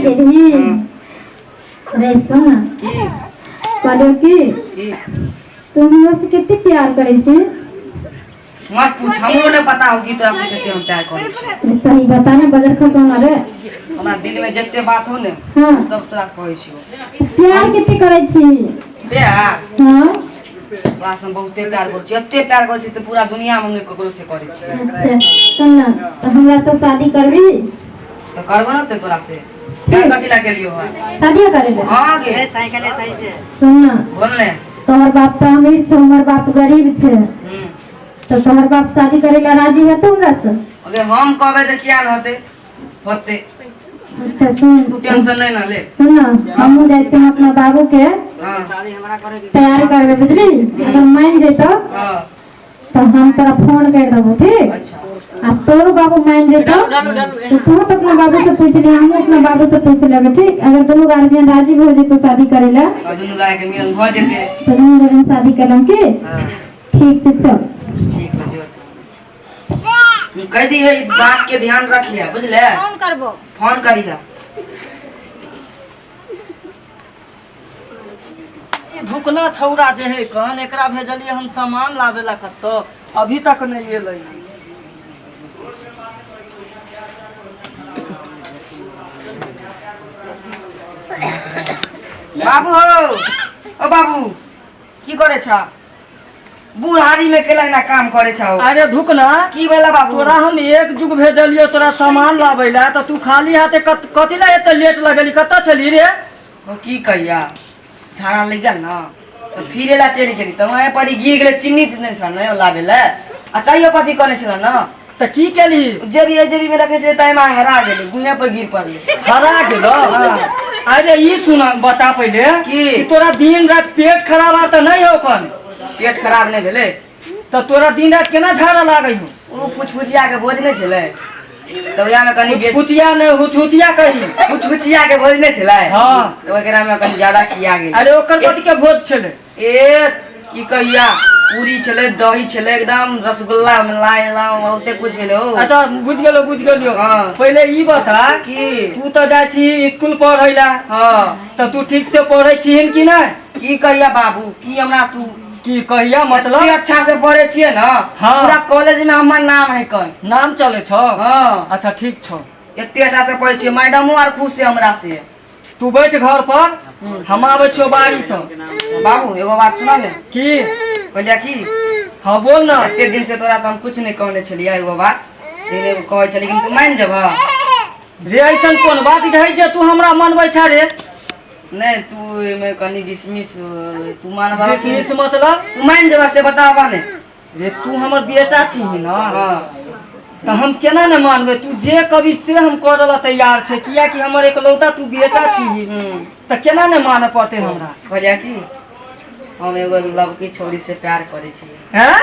गेली अरे सुन कहलियो कि तू हमरा से कितने प्यार करे छी मत पूछ हमरो ने पता होगी तोरा से कितने हम प्यार करे छी सही बता ना बजर खसौना रे हमरा दिल में जत्ते बात हो ने हां तब तोरा कहै छी प्यार कितने करे छी प्यार हां बस हम बहुते प्यार कर छी एते प्यार कर छी त पूरा दुनिया में हम ककरो से करे छी अच्छा सुन ना तो हमरा से शादी करबी तो करबो ना ते तोरा से क्या कथि ला गेलियो है शादी करे ले हां गे साइकिल सही से सुन ना बोल ले तोहर बाप तो अमीर छ हमर बाप गरीब छे तो तोहर बाप शादी करे ला राजी है तो हमरा से अबे हम कहबे त किया न होते होते अच्छा सुन तू टेंशन नहीं ना ले सुन ना हमहू जाय छी अपना बाबू के हां शादी हमरा करे दी तैयारी करबे बुझली अगर मान जेतो हां तो हम तोरा फोन कर देबो ठीक अच्छा आ तोरो बाबू मान जेतो तो तू तो अपना बाबू से पूछ ले हम अपना बाबू से पूछ लेबे ठीक अगर दोनों गार्जियन राजी हो जेतो शादी करे ला दुनु गाय के मिलन भ जेते तो दोनों जन शादी करम के हां ठीक छै चल ठीक है जो तू कह दी है इस बात के ध्यान रखिए बुझले फोन करबो फोन करिया ई धुकना छौरा जे है कन एकरा भेजलिए हम सामान लावेला कत्तो अभी तक नहीं एलै बाबू हो ओ बाबू की करे छ बुढ़ारी में केला ना काम करे छ अरे धुकना की भेला बाबू तोरा हम एक जुग भेजलियो तोरा सामान लावेला तो तू खाली हाथे कथि ला एते लेट लगली कत्ता छली रे ओ की कहिया झाड़ा लग गेल ना तो फिर एला चली गेली तो वहीं पर गिर गेले चिन्नी ने छ न लावेला आ चाहिए पति करे छ ना त की केली जेबी में रखे छै टाइम हरा गेली गुहे पर गिर पड़ले हरा गेलो अरे ई सुन बता पहले की तोरा दिन रात पेट खराब आ त नहीं हो कन पेट खराब नहीं भेले त तोरा दिन रात केना झाड़ा लागै हो ओ फुचफुचिया के भोज नहीं छले तो या में कनी बेसी फुचिया ने हुचुचिया कही फुचफुचिया के भोज नहीं छले हां तो एकरा में कनी ज्यादा किया गेल अरे ओकर कथि के भोज छले ए की कहिया पूरी छले दही छले एकदम रसगुल्ला मलाई लाम बहुते कुछ छले हो अच्छा बुझ गेलियो हां पहले ई बता की तू तो जाय छी स्कूल पढ़ैला हां त तू ठीक से पढ़ै छीन कि नहीं की कहिया बाबू की हमरा तू की कहिया मतलब इतने अच्छा से पढ़े छिए ना हाँ। पूरा कॉलेज में हमर नाम है कन नाम चले छ हां अच्छा ठीक छ इतने अच्छा से पढ़े छिए मैडमो आर खुश है हमरा से तू बैठ घर पर हम आबै छियो बाड़ी से बाबू एगो बात सुना ने की कहलिया की हां बोल ना इतने दिन से तोरा तो हम कुछ नहीं कहने छलिया एगो बात तेरे कहै छली लेकिन तू मान जब रे ऐसन कोन बात है जे तू हमरा मनबै छ रे नहीं तू में कनी डिसमिस तू मानबा डिसमिस मतलब तू मान जब से बतावा ने रे तू हमर बेटा छी ना हां त हम केना न मानबे तू जे कभी से हम करला तैयार छे किया कि हमर एकलौता तू बेटा छी त केना न माने पड़ते हमरा कहलिया की हम एगो लड़की छोरी से प्यार करे छी हैं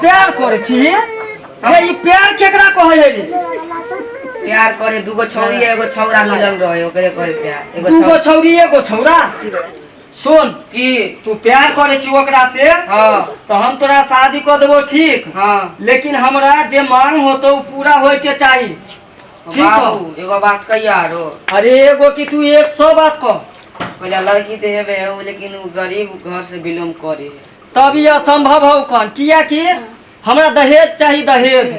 प्यार करे छी रे ई प्यार केकरा कहै है रे प्यार करे दूगो छौरी एगो छौरा मिलन रहे ओकरे करे प्यार एगो दूगो छौरी एगो छौरा सुन की तू प्यार करे छी ओकरा से हां तो हम तोरा शादी कर देबो ठीक हां लेकिन हमरा जे मांग होतो पूरा होय के चाहिए ठीक हो बाबू एगो बात कहिया रो अरे एगो की तू 100 बात कह पहले लड़की ते हेबे हो लेकिन वो गरीब घर से बिलोंग करे तब ये असंभव हो कन किया कि हमरा दहेज चाहिए दहेज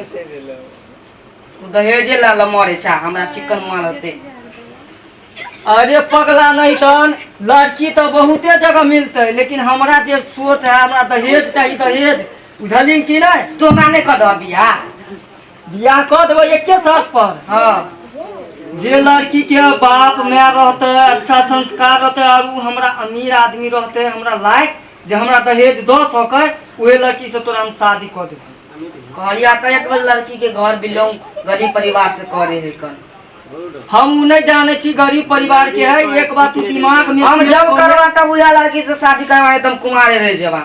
तू दहेजे ला मरे छा हमरा चिकन माल होते अरे पगला नहीं तन लड़की तो बहुते जगह मिलते लेकिन हमरा जे सोच है हमरा दहेज चाहिए दहेज बुझलिन कि नहीं तू हमरा नहीं कर दो बियाह बियाह कर देबो एके शर्त पर हां जे लड़की के बाप माय रहते अच्छा संस्कार रहते और उ हमरा अमीर आदमी रहते हमरा लायक जे हमरा दहेज दो सके उहे लड़की से तोरा हम शादी कर देबो कहलिया त एक लड़की के घर बिलोंग गरीब परिवार से करे है कन हम उ नहीं जाने छी गरीब परिवार के है एक बात तू दिमाग में हम जब करवा तब उया लड़की से शादी करवाए तुम कुमारे रह जबा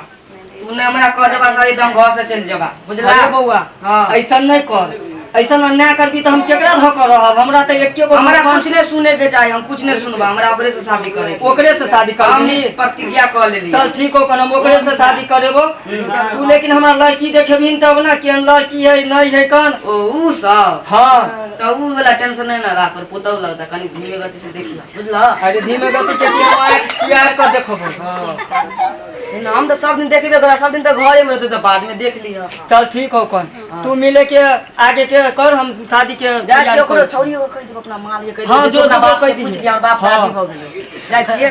तूने हमरा कह देबा सारी तुम घर से चल जबा बुझला अरे बउआ हां ऐसा नहीं कर ऐसा ना करबी तो हम केकरा धो कर रहब हमरा तो एके गो हमरा कुछ नहीं सुने के चाहिए, हम कुछ नहीं सुनबा, हमरा ओकरे से शादी करे के। ओकरे से शादी हम करबी। प्रतिज्ञा कर लेली। चल ठीक हो कन ओकरे से शादी करेबो। तू लेकिन हमरा लड़की देखेबिन तब ना कि लड़की है नहीं है कन। ओ ऊ सब हां तो ऊ वाला टेंशन नहीं ना ला, पर पुतौ लगता कनी धीमे गति से देखी बुझला। अरे धीमे गति के हम चियार कर देखबो। हम तो सब दिन देखबे करा, सब दिन तो घरे में रहते, तो बाद में देख लिया। चल ठीक हो कन तू मिले के आगे के कर, हम शादी के जाय तैयारी छियै ओकरो करै छी। छौरी हो कहि दे अपना माल ये कहि दे। हाँ, जो अपना देबो बाप कहि के दी। पूछ लिया, और बाप हाँ। दादी भ गेलै। जाय छियै।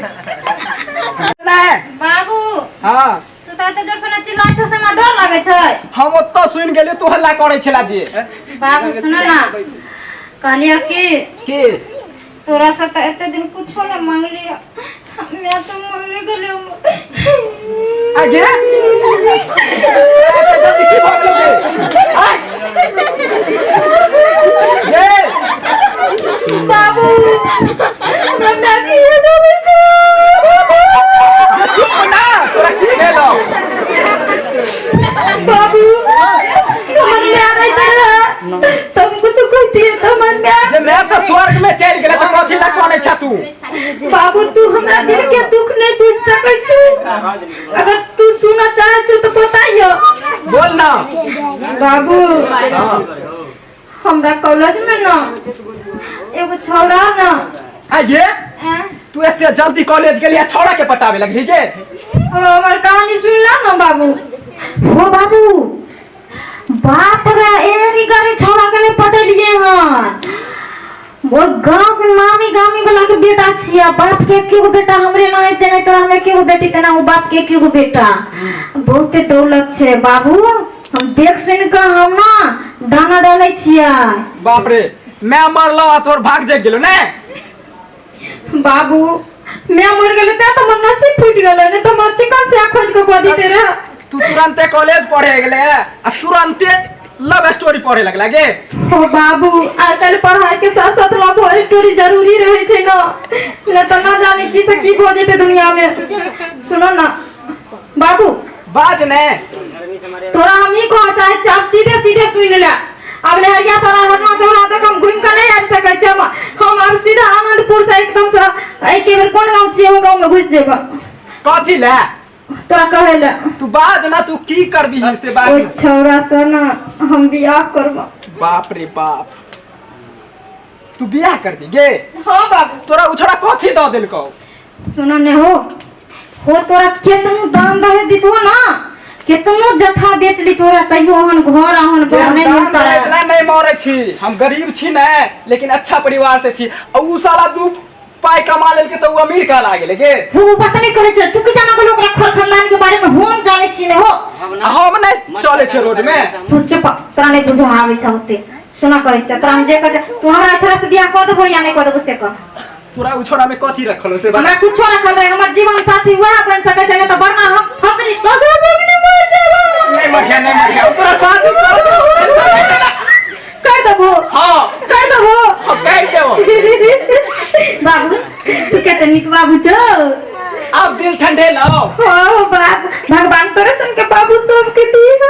बाबू हाँ तू तो एते जोर से न चिल्लाइ छौ से हमरा डर लागै छै। हम ओत्तो सुनि गेली तू हल्ला करै छला जी बाबू सुन ना, कहलिया कि तोरा से तो एते दिन कुछो न मांगलिया, मैं तो मर गेलियो। आगे एते जल्दी की भऽ गेलै आय ये बाबू हमरा की देबै छै। चुप ना तोरा की भेलो बाबू हमर में नहीं तेरा तुम कुछ कहती है तो हमर में। जे मैं तो स्वर्ग में चल गेले त कथि ला कोने छ तू बाबू तू हमरा दिल के दुख नहीं बुझ सकै छु, अगर तू सुना चाहे छु तो बताइयो। बोल ना बाबू हमरा कॉलेज में ना एगो छौड़ा ना आगे तू एते जल्दी कॉलेज गेलिया छौड़ा के पटावे लगली गे हमर कहानी सुनला ना बाबू। हो बाबू बाप रे एरी गाड़ी छोड़ा के नहीं पटेलिए हन। वो गांव के नामी गामी वाला के बेटा छिया, बाप के एकेगो बेटा हमरे ना है, जने तोरा हम एकेगो बेटी तना वो बाप के एकेगो बेटा। बहुते दौलत छे बाबू, हम देख सुन के हम ना दाना डालै छिया। बाप रे मैं मरलो आ तोर भाग जाग गेलो ने बाबू मैं मर गेले त हमर नसीब फूट गेले ने, तो हमर चिकन से खोज के गोदी से रे। तू तुरंते कॉलेज पढ़े गेले आ तुरंते लव स्टोरी पढ़े लगला गे ओ बाबू आजकल पढ़ाई के साथ साथ लव स्टोरी जरूरी रहे छै ना, न तो ना जाने की से की हो जेते दुनिया में। सुनो ना बाबू बाज ने तोरा हम ही कह चाहे चाप सीधे सीधे सुन ले। अब ले हरिया सारा हरना चौरा तक हम घूम के नहीं आ सकै छै। हम अब सीधा आनंदपुर से एकदम से एक बेर कोन गांव छियै ओ गांव में घुस जेबा। कथि ले तोरा कहे ले तू बाज ना तू की करबी से ओ बात छौरा से ना हम बियाह करबा। बाप रे बाप तू बियाह करबी गे हां बाबू तोरा उछड़ा कथि द देलको सुनो ने हो तोरा केतनो दाम दहे दिथो ना, केतनो जथा बेच ली तोरा तैयो हन घर आहन घर नहीं मिलता है। इतना नहीं मरे छी, हम गरीब छी ने लेकिन अच्छा परिवार से छी। और उ साला दू पाई कमा लेल के तो उ अमीर का लागे लगे वो बात नहीं करे छ, तू की जाना को लोग खर खानदान के बारे में हम जाने छी ने हो। हम नहीं चले छे रोड में तू चुप, तोरा नहीं बुझो आवे छ होते। सुना करे छ तोरा हम जे कह तू हमरा छोरा से बियाह कर देबो या नहीं कर देबो से कह। तोरा उछड़ा में कथि रखलो से हमरा कुछो रखल रहे, हमर जीवन साथी वह बन सकै छै, नहीं तो वरना हम फसली लगा देबे मर जेबो। नहीं मर गया तोरा साथ कर देबो। हां कर देबो। अब कर देबो बाबू तू केते निक बाबू छो। अब दिल ठंडे लाओ ओ बाप भगवान तोरे सन के बाबू सब के दी है।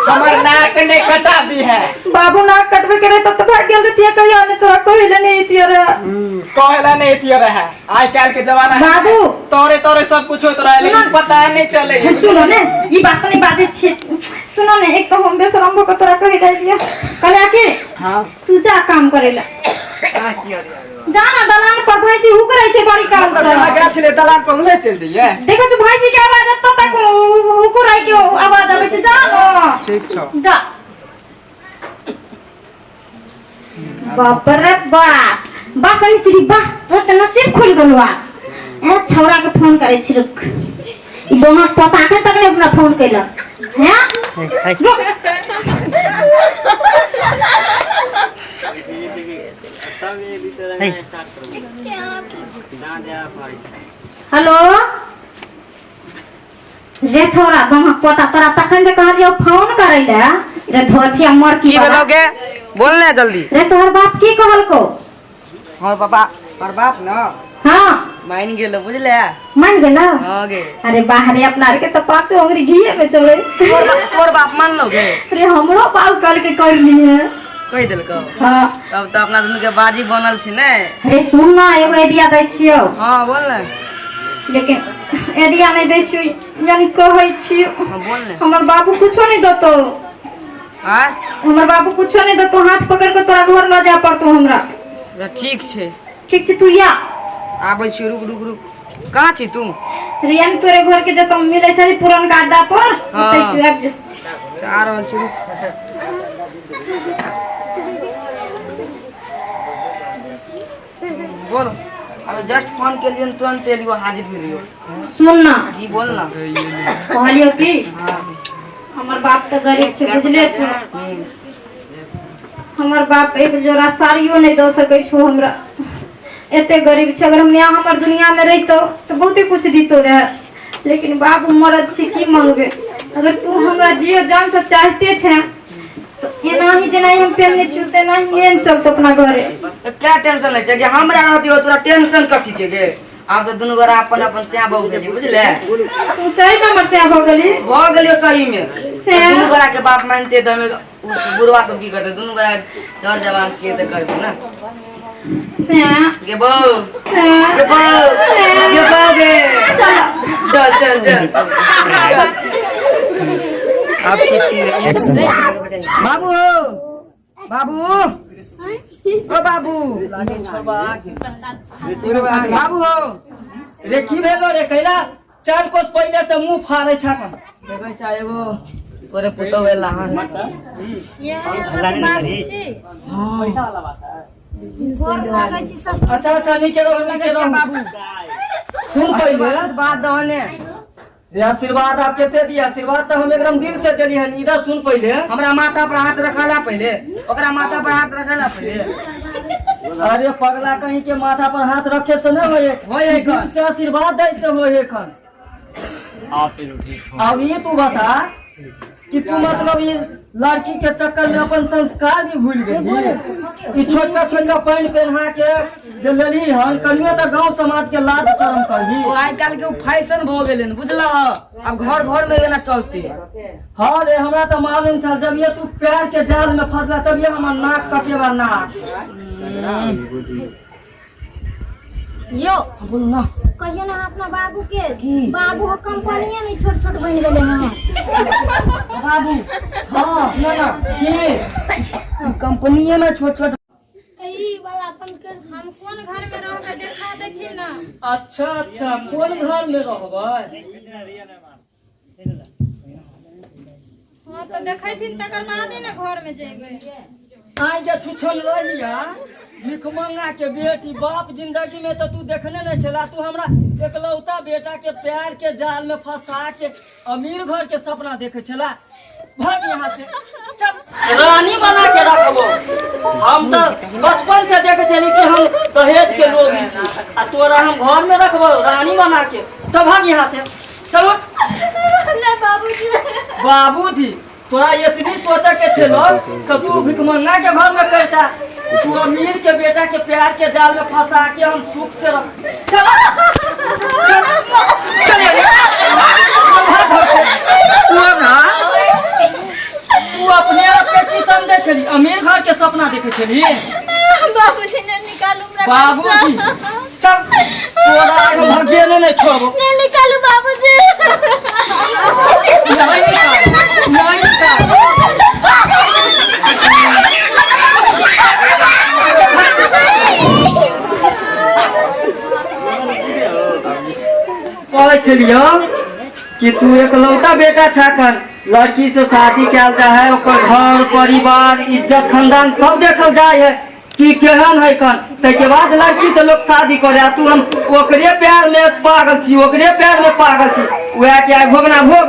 हमर नाक ने कटा दी है बाबू नाक कटबे करे तो भाग गेल रतिया कहियो ने तोरा कहिले नहीं तिया रे। कहला नहीं तिया रहा आज काल के जमाना है बाबू तोरे तोरे सब कुछ होत रहा लेकिन पता नहीं चले सुनो ने ई बात नहीं बाजे छे। सुनो ने एक तो हम बेशरम को तोरा कहि दिया कहले कि हां तू जा काम करेला जाना दलान पर भैंसी हुक रही छे बड़ी काल मतलब से। जहाँ गया छले दलान पर उहे चल जाइए देखो छ भैंसी के आवाज त तक हुक रही के आवाज आवे छे। जा न ठीक छौ जा। बाप रे बाप बस आई चिरी बा तो त नसीब खुल गेलो आ ए छौरा के फोन करे छी रुक ई दोनों पता के तक ने अपना फोन कैला हैं हेलो रे छोरा बम पता तोरा तखन जे कहलियो फोन करे ले रे धोछिया मर की बोलोगे बोल ले जल्दी। रे तोहर बाप की कहल को हमर पापा पर बाप ना हां मान गेलो बुझले। मान गेला? हां गे। अरे बाहरे अपना के तो 5 अंगुरी घी में चले। तोर बाप मान लो गे। अरे हमरो बाप करके कर ली है। कह देल को। हां तब तो अपना दुनु के बाजी बनल छी ने। अरे सुन ना एगो आइडिया दै छियो। हां बोल ना। लेकिन आइडिया नहीं दै छियो यानी कहै छियो। हां बोल ना। हमर बाबू कुछो नहीं दतो। हां हमर बाबू कुछो नहीं दतो, हाथ पकड़ के तोरा घर ल जा पड़तो हमरा। ठीक छे। ठीक छे तू या। आबै छी रुक रुक रुक। कहां छी तू? रियन तोरे घर के जत मिले छै पुरान गाड्डा पर ओतै छी आब। चार और शुरू। बोल। अरे जस्ट फोन के लिए तुरंत एलियो हाजिर भेलियो। सुन ना की बोल ना। कहलियो की हमर बाप तो गरीब छे बुझले छे। हमर बाप एक जोड़ा साड़ियो नहीं दे सकै छो हमरा। एते गरीब छे, अगर मैं हमर दुनिया में रहितो तो बहुते कुछ दीतो रहे, लेकिन बाबू मरद छे की मांगबे। अगर तू हमरा जियो जान से चाहते छे तो एना ही जेना हम पेने छूते नहीं एन चलतो अपना घरे। क्या टेंशन ले छे कि हमरा रहती हो तोरा टेंशन कथि के गे। आब तो दुनु गोरा अपन अपन स्याह बहु गेली बुझले। तू सही में हमर से हो गेलियो सही में। दुनु गोरा के बाप मानते त हमें बुढ़वा सब की करते, दुनु गोरा जवान जवान छिए त करबो ना। गे बो गे बो गे बो गे चल चल चल। आप किसी बाबू हो बाबू ओ बाबू बाबू हो रे की भेलो रे कैला 4 कोस पहले से मुंह फाड़े छा का। देखै छ एगो तोरे पुतो वेला हां अच्छा अच्छा नहीं के रहो बाबू। सुन पहले बात दहने ये आशीर्वाद आप केते दिया। आशीर्वाद तो हम एकदम दिल से देली हन। इधर सुन पहले हमरा माथा पर हाथ रखला पहले, ओकरा माथा पर हाथ रखला पहले। अरे पगला कहीं के माथा पर हाथ रखे से न होए कन से आशीर्वाद दे से होए कन। अब ये तू बता कि तू मतलब ये लड़की के चक्कर में अपन संस्कार भी भूल गई। ई छोटका छोटका पैंट पहना के जे लेली हन कनियो तो गांव समाज के लाज शर्म करही। ओ आइ काल के फैशन भ गेलन बुझला। अब घर घर में एना चलते। हाँ रे हमरा तो मालूम था जब ये तू प्यार के जाल में फंसला तब ये हमार नाक कटेगा नाक। यो बोल ना कहियो ना अपना बाबू के बाबू हो कंपनी में छोट छोट बन गेले हां। बाबू हाँ ना ना की कंपनी में छोट छोट ई वाला अपन के हम कौन घर में रहबे देखा देखी ना। अच्छा अच्छा कौन घर में रहबै? हां तो देखैथिन तकर बादे ना घर में जेबै। आई जे छुछल रहिया भिखमंगा के बेटी बाप जिंदगी में तो तू देखने नहीं चला। तू हमरा एकलौता बेटा के प्यार के जाल में फंसा के अमीर घर के सपना देखे चला। भाग यहाँ से चल रानी बना के रखबो। हम तो बचपन से देखे चली कि हम दहेज के लोभी छी आ तोरा हम घर में रखबो रानी बना के। चल भाग यहाँ से चलो। ना बाबूजी बाबूजी तोरा इतनी सोचे के छलो तो तू भिखमंगा के घर में करता। तू अमीर के बेटा के प्यार के जाल में फंसा के हम सुख से रख। चलो तू अपने आप के की समझे छली? अमीर घर के सपना देखे छली? बाबूजी ने निकालू बाबूजी चल तोरा आगे भाग्य नहीं छोड़बो। ने निकालू बाबूजी नहीं निकाल। कहै छलियो कि तू एकलौता बेटा छाकन लड़की से शादी कैल जा है, ओकर घर परिवार इज्जत खानदान सब देखल जाए है कि केहन है कन। तके बाद लड़की से लोग शादी करे। तू हम ओकरे प्यार में पागल छी, ओकरे प्यार में पागल छी। वह के आइ भोगना भोग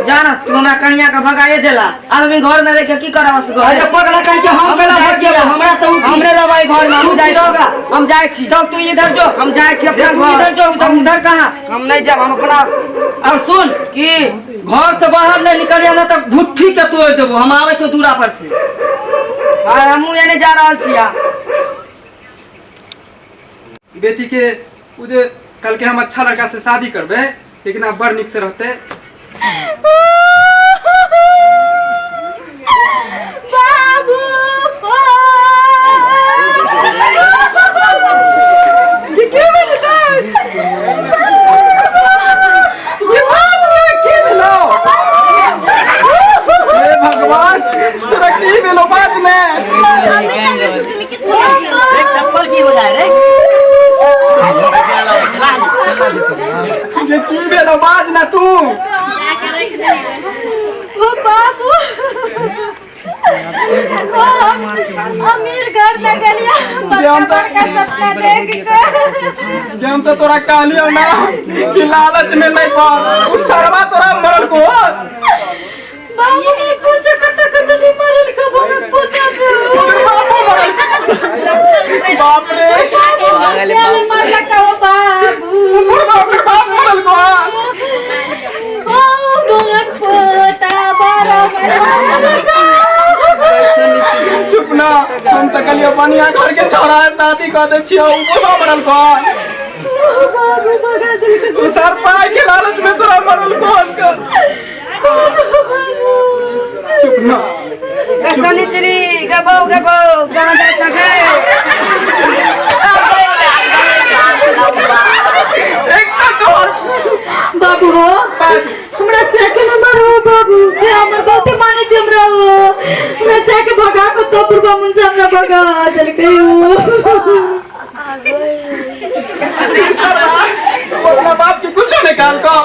जाना तू हमरा कन्या के भगाए देला। अब हम घर में रह के की करब? अरे पगला कहीं के हम बेला भजिए हमरा से हमरे रबाई घर में हम जाई होगा। हम जाई छी। चल तू इधर जो। हम जाई छी अपना तू इधर जो। उधर कहां? हम नहीं जाब। हम अपना अब सुन की घर से बाहर नहीं निकलिया ना तो भुट्ठी के तोड़ देबो। हम आवे छो दूरा पर से। हां हमहू एने जा रहल छिया। बेटी के उ जे कल के हम अच्छा लड़का से शादी करबे, लेकिन आप बड़ निक से रहते। बाबू भगवान तोरा की भेलो बात में? चप्पल की हो जाए रे? ये की भेलो बाज ना तू? ओ बाबू अमीर घर में गलिया बड़का सपना देख के हम तो तोरा कहलियो ना कि लालच में नहीं पड़, उस सरवा तोरा मरल को। बाबू ने पूछे कत नहीं मरल कब हमें पता बाप रे मरल का बाबू बाप मरल को। ओ भगत पोता बारा चुप ना, हम तो कलियो बनिया घर के छोरा है, शादी कर दे छियो, वो मरल को। तू सर पाए के लालच में तोरा मरल कौन का? चुप ना। कसनी चरी गबो गाना जा सके। बाबू हो हमरा सेके नंबर हो बाबू से हमर गलती माने जे हमरा हो हमरा सेके भगा को तो पूर्वा मन से हमरा भगा चल गई हो। अपना बाप के कुछ निकाल को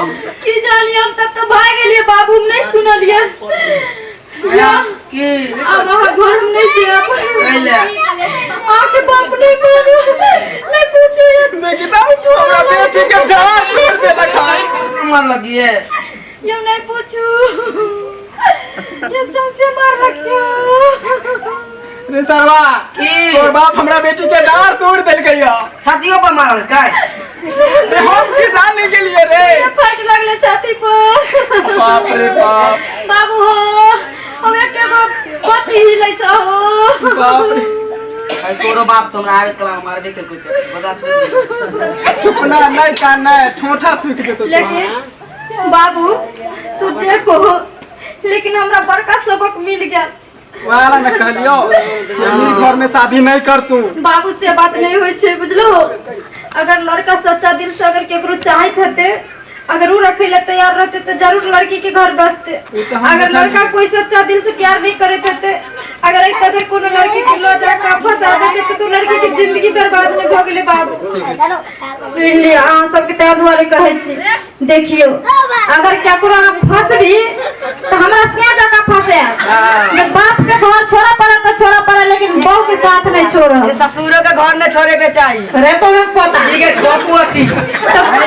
की जानी हम तब तो भाग गेलिए बाबू, हम नहीं सुनलिए की अब वहाँ घर हम नहीं दिया पहले आके बाप नहीं मानो नहीं पूछो देखी ना हमरा बेटी के जान तोड़ दे लखा। मर लगी है। ये नहीं पूछो ये सबसे मार रखियो। रे सरवा की तोर बाप हमरा बेटी के डार तोड़ देल गया। छातियों पर मारल काय? रे हम के जाने के लिए रे ये फट लगले छाती पर। बाप रे बाप बाबू हो अब एक गो पति हिलै छ हो। बाप रे। आई तोरो बाप तुमरा आवेत कला मारबे के कुछ बता छोड़। चुप ना, नहीं कान नहीं ठोठा सूख जेतो। लेकिन बाबू तू जे कहो लेकिन हमरा बड़का सबक मिल गया। वाला न कहलियो यही घर में शादी नहीं कर तू। बाबू से बात नहीं होय छे बुझलो। अगर लड़का सच्चा दिल से अगर केकरो चाहत हते, अगर वो रखे ले तैयार रहते तो जरूर लड़की के घर बसते। अगर लड़का कोई सच्चा दिल से प्यार नहीं करे थे, अगर एक कदर कोनो लड़की के लो जाके फंसा देते तो लड़की की जिंदगी बर्बाद नहीं भ गेले बाबू। सुन लिया अहाँ सबके तै दुआरे कहै छी। देखियो अगर केकरो हम फंसबी तो हमरा सिया जका फंसे। जब बाप के घर छोड़ा पड़ा तो छोड़ा पड़ा, लेकिन बहू के साथ नहीं छोड़। ससुरो के घर न छोड़े के चाहिए। रे पता ठीक है गोपुअती।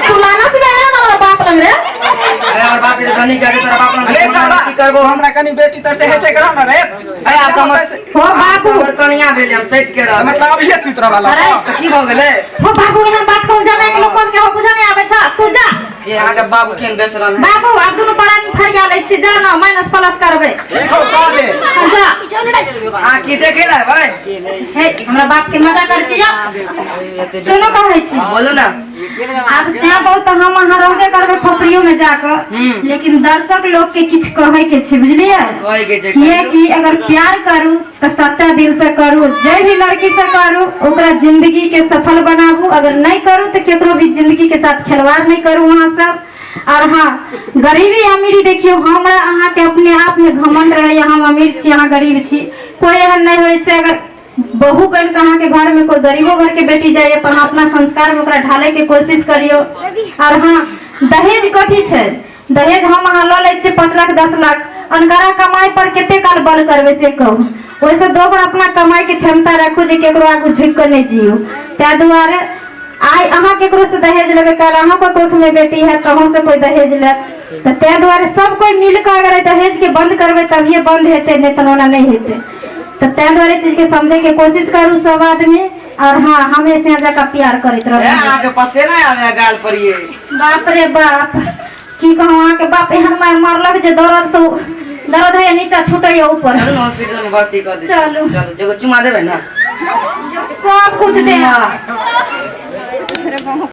तू लालच में रहे ना बाप लंग रे। अरे हमर बाप के धनी के तोरा बाप लंग अरे साला की करबो हम? हमरा कनी बेटी तर से हेटे करा ना रे। अरे आप तो हमर हो बाबू हमर कनिया भेल हम सेट के रह। मतलब अब ये सूत्र वाला अरे तो की भ गेले? हो बाबू यहाँ बात कहूं जाने के लोग कौन के हो बुझा नहीं आवे छ। तू जा ये आगे बाबू केन बेसरल है। बाबू आप दोनों परानी फरिया ले छी, जा ना माइनस प्लस करबे। ठीक हो काले जा हां की देखेला भाई? हे हमरा बाप के मजा कर छी या सुनो कहै छी। बोलो ना। अब से बहुत हम वहां रहबे करबे खोपड़ियों में जाकर, लेकिन दर्शक लोग के कुछ कहे के छी बुझलिए। कहे के छै ये कि अगर प्यार करू तो सच्चा दिल से करू, जे भी लड़की से करू ओकरा जिंदगी के सफल बनाबू। अगर नहीं करू तो केकरो भी जिंदगी के साथ खिलवाड़ नहीं करू वहाँ सब। और हाँ गरीबी अमीरी देखियो हमरा अहाँ के अपने आप में घमंड रहे, हम अमीर छी अहाँ गरीब छी, कोई एहन नहीं होय छै। अगर बहू बन के अहाँ के घर में कोई गरीबो घर के बेटी जाइए अपन अपना संस्कार में ओकरा ढाले के कोशिश करियो। और हाँ दहेज कथी छै? दहेज हम अहाँ ल ले छी 5 लाख 10 लाख, अनकरा कमाई पर केते काल बल करबे से कहू। वैसे दो बार अपना कमाई के क्षमता रखू जे केकरो आगू झुक के नहीं जियो। त्या दुआरे आई अहाँ केकरो से दहेज लेबे काल अहाँ को कोख में बेटी है तहों से कोई दहेज ले, तो त्या दुआरे सब कोई मिलकर अगर दहेज के बंद करबे तब ये बंद हेते, नहीं तो ओना नहीं हेते। तो त्या दुआरे चीज के समझे के कोशिश करू सब आदमी। और हाँ हमेशा जगह प्यार करत रहू। आगे पसेना आवे गाल पर ये। बाप रे बाप की कहूं अहाँ के बाप एहन मार मारलक जे दर्द है नीचा छूटे ऊपर। चलो ना हॉस्पिटल में भर्ती कर दे। चलो चलो जगह चुमा देबे ना। सब कुछ दे।